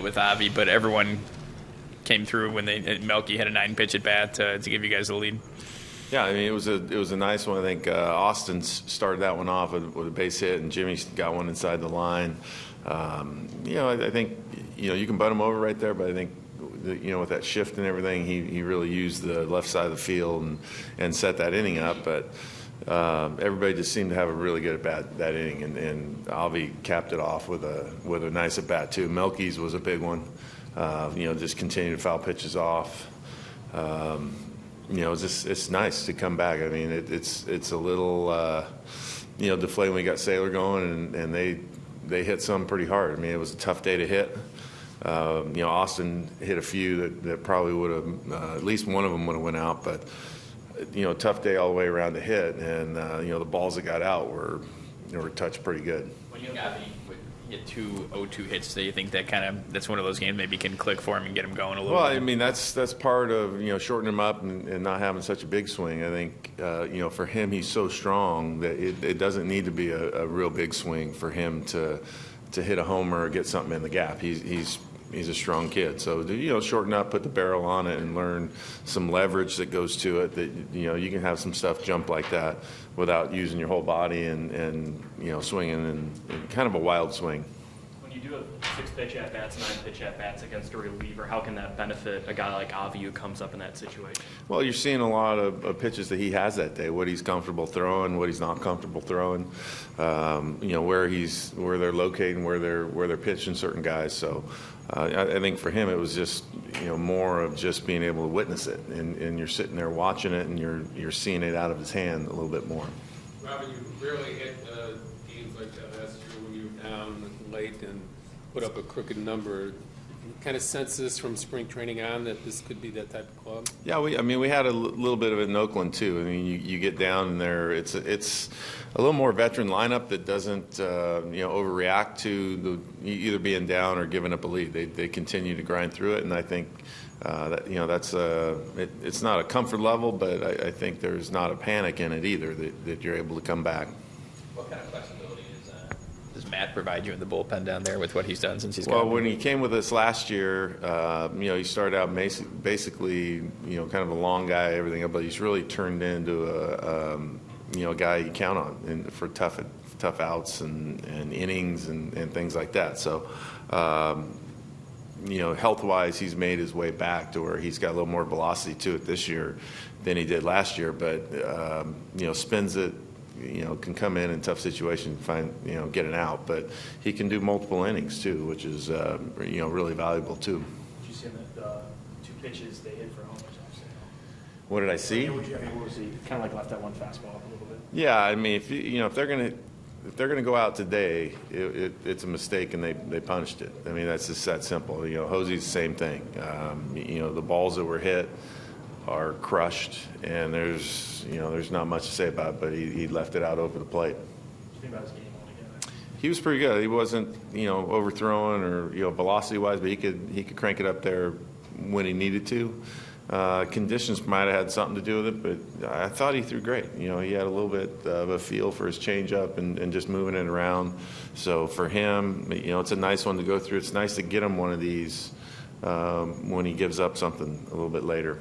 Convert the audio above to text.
with Avi, but everyone came through when Melky had a 9-pitch at bat to give you guys the lead. Yeah, I mean it was a nice one. I think Austin started that one off with a base hit, and Jimmy got one inside the line. I think you can butt him over right there, but I think with that shift and everything, he really used the left side of the field and set that inning up. But everybody just seemed to have a really good at bat that inning, and Avi capped it off with a nice at bat too. Melky's was a big one. Just continue to foul pitches off. It's nice to come back. I mean, it's a little deflating. We got Saylor going, and they hit some pretty hard. I mean, it was a tough day to hit. Austin hit a few that probably would have, at least one of them would have went out, but tough day all the way around to hit, and the balls that got out were touched pretty good. When you got hit 2 0-2 hits, do you think that's one of those games maybe can click for him and get him going a little bit? Well, I mean that's part of shortening him up and not having such a big swing. I think for him, he's so strong that it doesn't need to be a real big swing for him to hit a homer or get something in the gap. He's a strong kid, so shorten up, put the barrel on it, and learn some leverage that goes to it. That you can have some stuff jump like that without using your whole body and swinging and kind of a wild swing. When you do a 6-pitch at bats, 9-pitch at bats against a reliever, how can that benefit a guy like Avi who comes up in that situation? Well, you're seeing a lot of pitches that he has that day. What he's comfortable throwing, what he's not comfortable throwing. Where they're locating, where they're pitching certain guys. So. I think for him it was just more of just being able to witness it, and you're sitting there watching it, and you're seeing it out of his hand a little bit more. Robin, you rarely hit games like that last year when you were down late and put up a crooked number. You kind of sense this from spring training on that this could be that type of club? Yeah, we had a little bit of it in Oakland too. I mean, you get down in there, it's a little more veteran lineup that doesn't overreact to either being down or giving up a lead. They continue to grind through it, and I think that's it's not a comfort level, but I think there's not a panic in it either that you're able to come back. What kind of flexibility does Matt provide you in the bullpen down there with what he's done since he's Well, when he came with us last year, he started out basically kind of a long guy, everything, but he's really turned into a guy you count on for tough outs and innings and things like that. So, health-wise, he's made his way back to where he's got a little more velocity to it this year than he did last year. But spins it. Can come in tough situations, get an out, but he can do multiple innings too, which is really valuable too. Did you see the 2 pitches they hit for homers? What did I see? What was he kind of like left that one fastball up a little bit? Yeah, I mean, if they're gonna go out today, it's a mistake and they punished it. I mean, that's just that simple. Hosey's the same thing. The balls that were hit are crushed, and there's not much to say about it, but he left it out over the plate. What do you think about his game altogether? He was pretty good. He wasn't overthrowing or velocity wise, but he could crank it up there when he needed to. Conditions might have had something to do with it, but I thought he threw great. He had a little bit of a feel for his changeup and just moving it around. So for him, it's a nice one to go through. It's nice to get him one of these when he gives up something a little bit later.